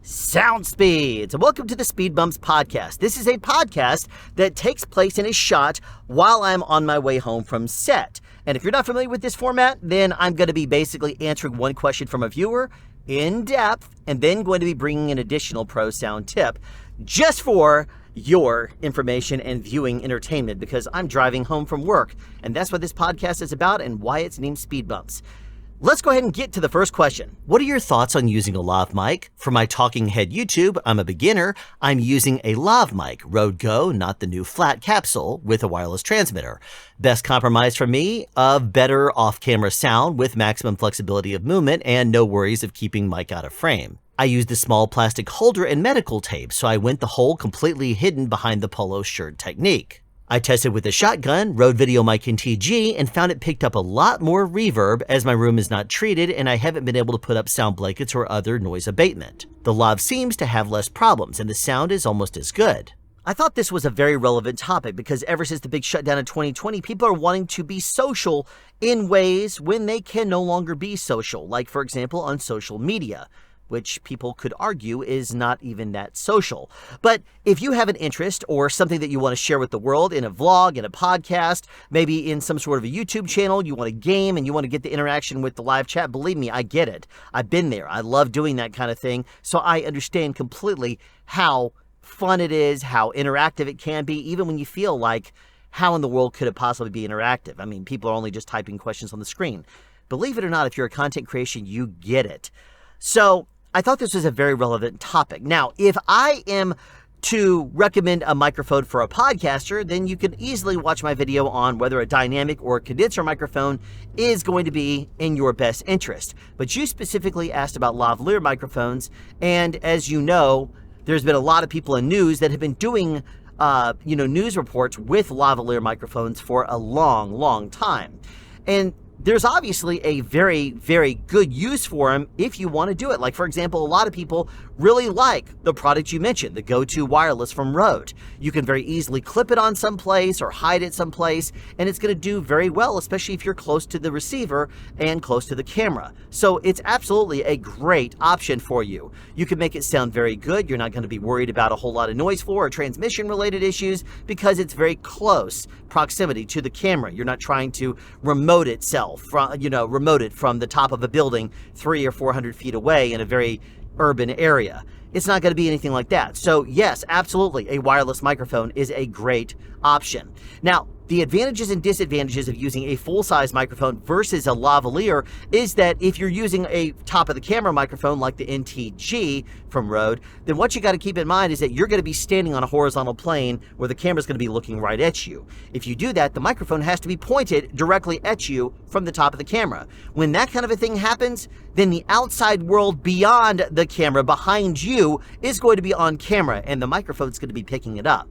Sound speeds, and welcome to the Speed Bumps podcast. This is a podcast that takes place in a shot while I'm on my way home from set. And if you're not familiar with this format, then I'm going to be basically answering one question from a viewer in depth, and then going to be bringing an additional pro sound tip just for your information and viewing entertainment, because I'm driving home from work, and that's what this podcast is about and why it's named Speed Bumps. Let's go ahead and get to the first question. What are your thoughts on using a lav mic? For my talking head YouTube, I'm a beginner. I'm using a lav mic, Rode Go, not the new flat capsule, with a wireless transmitter. Best compromise for me of better off-camera sound with maximum flexibility of movement and no worries of keeping mic out of frame. I used a small plastic holder and medical tape, so I went the whole completely hidden behind the polo shirt technique. I tested with a shotgun, Rode Video Mic in TG, and found it picked up a lot more reverb as my room is not treated and I haven't been able to put up sound blankets or other noise abatement. The lav seems to have less problems and the sound is almost as good. I thought this was a very relevant topic because ever since the big shutdown in 2020, people are wanting to be social in ways when they can no longer be social, like for example on social media, which people could argue is not even that social. But if you have an interest or something that you want to share with the world in a vlog, in a podcast, maybe in some sort of a YouTube channel, you want to game and you want to get the interaction with the live chat, believe me, I get it. I've been there. I love doing that kind of thing. So I understand completely how fun it is, how interactive it can be, even when you feel like, how in the world could it possibly be interactive? I mean, people are only just typing questions on the screen. Believe it or not, if you're a content creation, you get it. So I thought this was a very relevant topic. Now, if I am to recommend a microphone for a podcaster, then you can easily watch my video on whether a dynamic or a condenser microphone is going to be in your best interest. But you specifically asked about lavalier microphones, and as you know, there's been a lot of people in news that have been doing news reports with lavalier microphones for a long time. And there's obviously a very, very good use for them if you want to do it. Like, for example, a lot of people really like the product you mentioned, the Go-To Wireless from Rode. You can very easily clip it on someplace or hide it someplace, and it's going to do very well, especially if you're close to the receiver and close to the camera. So it's absolutely a great option for you. You can make it sound very good. You're not going to be worried about a whole lot of noise floor or transmission-related issues because it's very close proximity to the camera. You're not trying to remote it from the top of a building 300 or 400 feet away in a very urban area. It's not going to be anything like that. So yes, absolutely, a wireless microphone is a great option. Now, the advantages and disadvantages of using a full-size microphone versus a lavalier is that if you're using a top-of-the-camera microphone like the NTG from Rode, then what you got to keep in mind is that you're going to be standing on a horizontal plane where the camera's going to be looking right at you. If you do that, the microphone has to be pointed directly at you from the top of the camera. When that kind of a thing happens, then the outside world beyond the camera behind you is going to be on camera, and the microphone's going to be picking it up.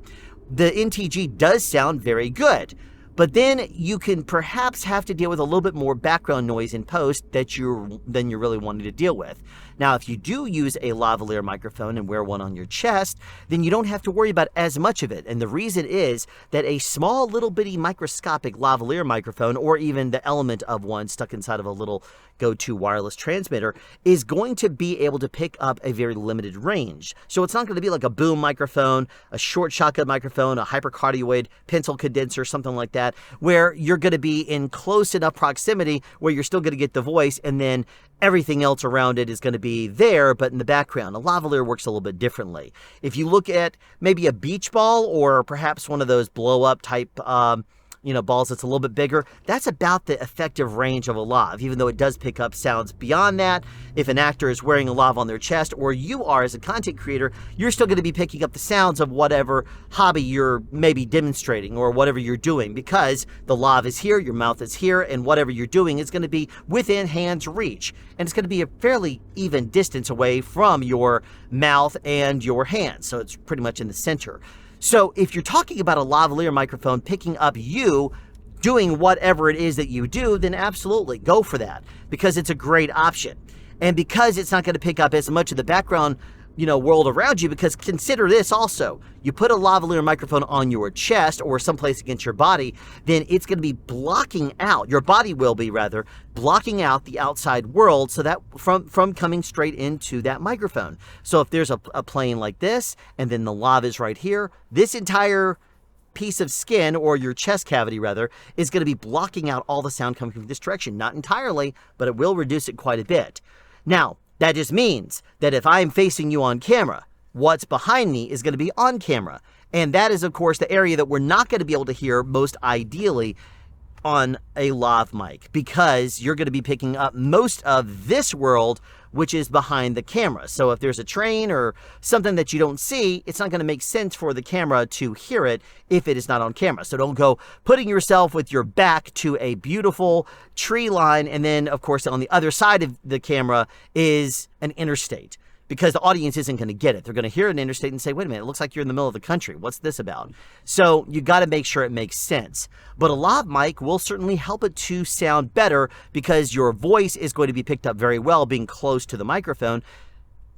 The NTG does sound very good, but then you can perhaps have to deal with a little bit more background noise in post than you're really wanting to deal with. Now, if you do use a lavalier microphone and wear one on your chest, then you don't have to worry about as much of it. And the reason is that a small little bitty microscopic lavalier microphone, or even the element of one stuck inside of a little Go-To wireless transmitter, is going to be able to pick up a very limited range. So it's not going to be like a boom microphone, a short shotgun microphone, a hypercardioid pencil condenser, something like that, where you're going to be in close enough proximity where you're still going to get the voice, and then everything else around it is going to be there, but in the background. A lavalier works a little bit differently. If you look at maybe a beach ball or perhaps one of those blow-up type balls that's a little bit bigger, that's about the effective range of a lav, even though it does pick up sounds beyond that. If an actor is wearing a lav on their chest, or you are as a content creator, you're still going to be picking up the sounds of whatever hobby you're maybe demonstrating or whatever you're doing, because the lav is here, your mouth is here, and whatever you're doing is going to be within hand's reach. And it's going to be a fairly even distance away from your mouth and your hands, so it's pretty much in the center. So if you're talking about a lavalier microphone picking up you doing whatever it is that you do, then absolutely go for that, because it's a great option. And because it's not going to pick up as much of the background world around you, because consider this also. You put a lavalier microphone on your chest or someplace against your body, then it's going to be blocking out, your body will be rather, blocking out the outside world so that from coming straight into that microphone. So if there's a plane like this and then the lav is right here, this entire piece of skin, or your chest cavity rather, is going to be blocking out all the sound coming from this direction. Not entirely, but it will reduce it quite a bit. Now, that just means that if I'm facing you on camera, what's behind me is going to be on camera. And that is, of course, the area that we're not going to be able to hear most ideally on a lav mic, because you're going to be picking up most of this world, which is behind the camera. So if there's a train or something that you don't see, it's not going to make sense for the camera to hear it if it is not on camera. So don't go putting yourself with your back to a beautiful tree line, and then, of course, on the other side of the camera is an interstate, because the audience isn't going to get it. They're going to hear an interstate and say, wait a minute, it looks like you're in the middle of the country. What's this about? So you got to make sure it makes sense. But a lav mic will certainly help it to sound better, because your voice is going to be picked up very well being close to the microphone,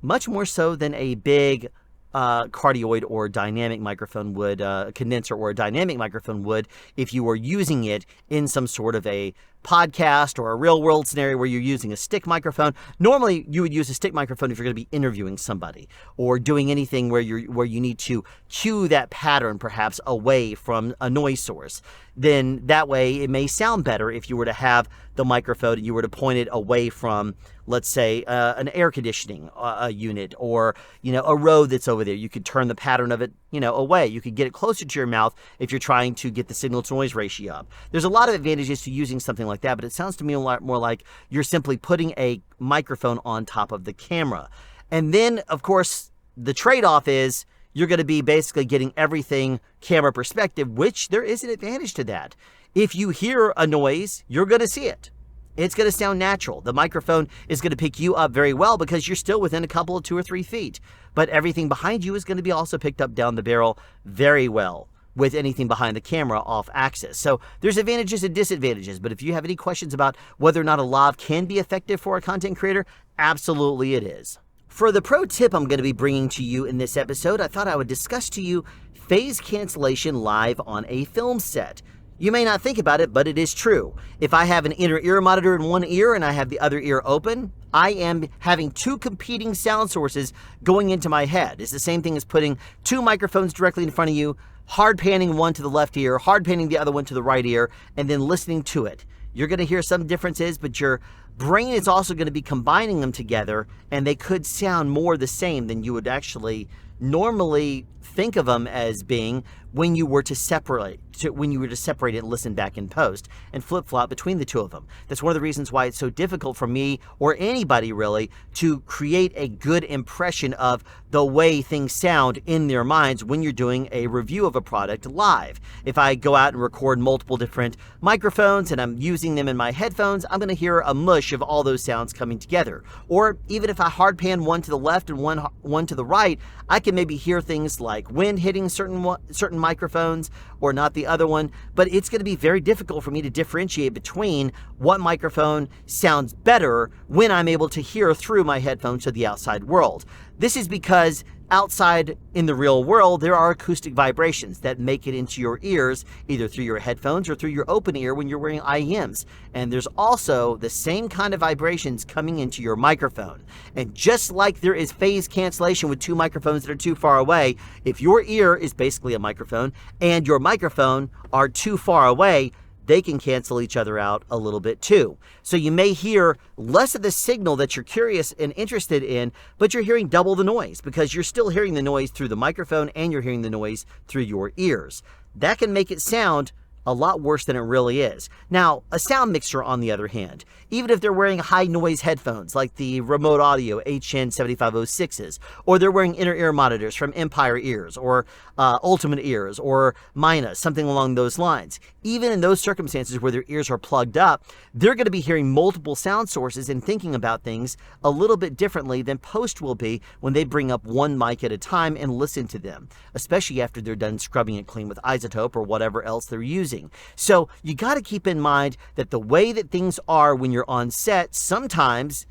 much more so than a big cardioid or dynamic microphone would, a condenser or a dynamic microphone would, if you were using it in some sort of a podcast or a real world scenario where you're using a stick microphone. Normally you would use a stick microphone if you're going to be interviewing somebody or doing anything where you need to cue that pattern perhaps away from a noise source. Then that way it may sound better if you were to have the microphone and you were to point it away from, let's say, an air conditioning unit, or a road that's over there. You could turn the pattern of it away. You could get it closer to your mouth if you're trying to get the signal to noise ratio up. There's a lot of advantages to using something like that, but it sounds to me a lot more like you're simply putting a microphone on top of the camera. And then, of course, the trade-off is you're going to be basically getting everything camera perspective, which there is an advantage to that. If you hear a noise, you're going to see it. It's going to sound natural. The microphone is going to pick you up very well because you're still within a couple of 2 or 3 feet. But everything behind you is going to be also picked up down the barrel very well with anything behind the camera off axis. So there's advantages and disadvantages. But if you have any questions about whether or not a lav can be effective for a content creator, absolutely it is. For the pro tip I'm going to be bringing to you in this episode, I thought I would discuss to you phase cancellation live on a film set. You may not think about it, but it is true. If I have an inner ear monitor in one ear and I have the other ear open, I am having 2 competing sound sources going into my head. It's the same thing as putting 2 microphones directly in front of you, hard panning one to the left ear, hard panning the other one to the right ear, and then listening to it. You're going to hear some differences, but your brain is also going to be combining them together, and they could sound more the same than you would actually normally think of them as being when you were to separate it and listen back in post and flip-flop between the 2 of them. That's one of the reasons why it's so difficult for me, or anybody really, to create a good impression of the way things sound in their minds when you're doing a review of a product live. If I go out and record multiple different microphones and I'm using them in my headphones, I'm going to hear a mush of all those sounds coming together. Or even if I hard pan one to the left and one to the right, I can maybe hear things like wind hitting certain microphones or not the other one, but it's going to be very difficult for me to differentiate between what microphone sounds better when I'm able to hear through my headphones to the outside world. This is because outside in the real world, there are acoustic vibrations that make it into your ears, either through your headphones or through your open ear when you're wearing IEMs. And there's also the same kind of vibrations coming into your microphone. And just like there is phase cancellation with 2 microphones that are too far away, if your ear is basically a microphone and your microphone are too far away, they can cancel each other out a little bit too. So you may hear less of the signal that you're curious and interested in, but you're hearing double the noise because you're still hearing the noise through the microphone and you're hearing the noise through your ears. That can make it sound a lot worse than it really is. Now, a sound mixer, on the other hand, even if they're wearing high noise headphones like the Remote Audio HN7506s, or they're wearing inner ear monitors from Empire Ears or Ultimate Ears or Mina, something along those lines, even in those circumstances where their ears are plugged up, they're going to be hearing multiple sound sources and thinking about things a little bit differently than post will be when they bring up one mic at a time and listen to them, especially after they're done scrubbing it clean with isotope or whatever else they're using. So you got to keep in mind that the way that things are when you're on set, sometimes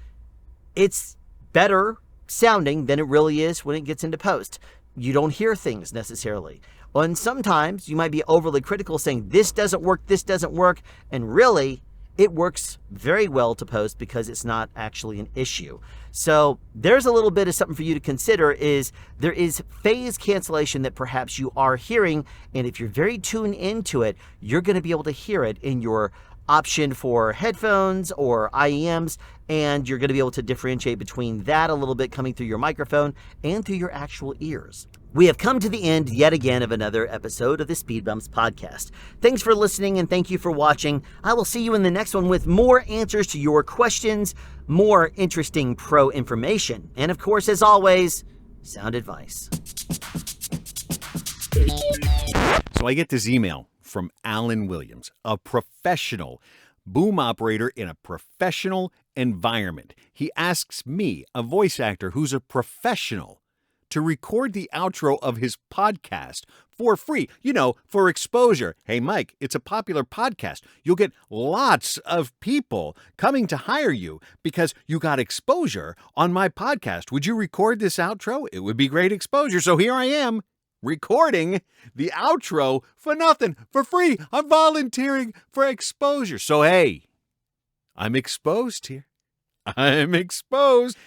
it's better sounding than it really is when it gets into post. You don't hear things necessarily. And sometimes you might be overly critical saying this doesn't work, and really it works very well to post because it's not actually an issue. So there's a little bit of something for you to consider. Is there is phase cancellation that perhaps you are hearing, and if you're very tuned into it, you're going to be able to hear it in your option for headphones or IEMs, and you're going to be able to differentiate between that a little bit coming through your microphone and through your actual ears. We have come to the end yet again of another episode of the Speed Bumps podcast. Thanks for listening and thank you for watching. I will see you in the next one with more answers to your questions, more interesting pro information, and of course, as always, sound advice. So I get this email from Alan Williams, a professional boom operator in a professional environment. He asks me, a voice actor who's a professional, to record the outro of his podcast for free, for exposure. Hey, Mike, it's a popular podcast. You'll get lots of people coming to hire you because you got exposure on my podcast. Would you record this outro? It would be great exposure. So here I am, recording the outro for nothing, for free. I'm volunteering for exposure. So, hey, I'm exposed here. I'm exposed.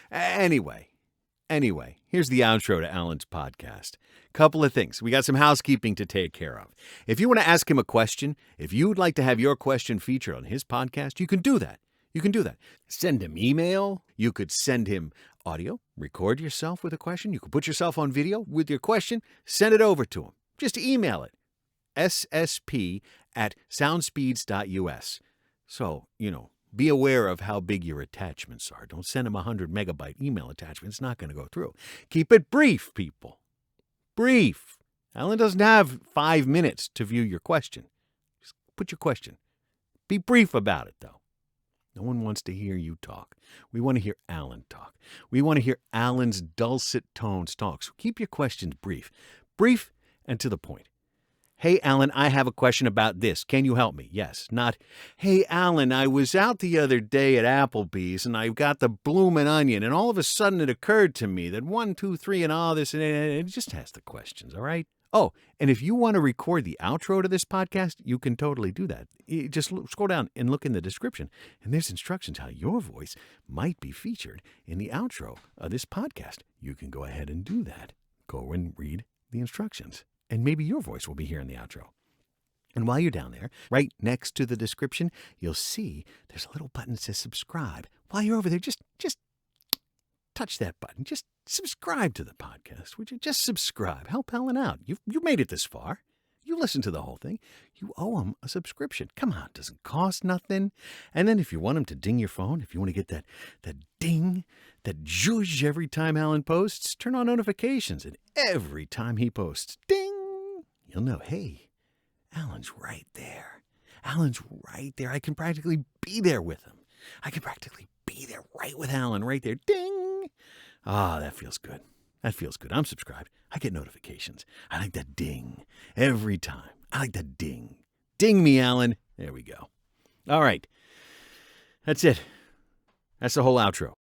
Anyway, here's the outro to Alan's podcast. Couple of things. We got some housekeeping to take care of. If you want to ask him a question, if you would like to have your question featured on his podcast, you can do that. Send him email. You could send him audio. Record yourself with a question. You could put yourself on video with your question. Send it over to him. Just email it. ssp@soundspeeds.us. So, be aware of how big your attachments are. Don't send him a 100 megabyte email attachment. It's not going to go through. Keep it brief, people. Brief. Alan doesn't have 5 minutes to view your question. Just put your question. Be brief about it, though. No one wants to hear you talk. We want to hear Alan talk. We want to hear Alan's dulcet tones talk. So keep your questions brief. Brief and to the point. Hey, Alan, I have a question about this. Can you help me? Yes. Not, hey, Alan, I was out the other day at Applebee's and I've got the bloomin' onion and all of a sudden it occurred to me that 1, 2, 3 and all this, and it just has the questions, all right? Oh, and if you want to record the outro to this podcast, you can totally do that. You just scroll down and look in the description, and there's instructions how your voice might be featured in the outro of this podcast. You can go ahead and do that. Go and read the instructions, and maybe your voice will be here in the outro. And while you're down there, right next to the description, you'll see there's a little button that says subscribe. While you're over there, just touch that button. Just subscribe to the podcast. Would you just subscribe? Help Alan out. You made it this far. You listened to the whole thing. You owe him a subscription. Come on, it doesn't cost nothing. And then if you want him to ding your phone, if you want to get that ding, that zhuzh every time Alan posts, turn on notifications. And every time he posts, ding, you'll know, hey, Alan's right there. Alan's right there. I can practically be there with him. I can practically be there right with Alan right there. Ding. Ah, that feels good. I'm subscribed. I get notifications. I like that ding every time. I like that ding. Ding me, Alan. There we go. All right. That's it. That's the whole outro.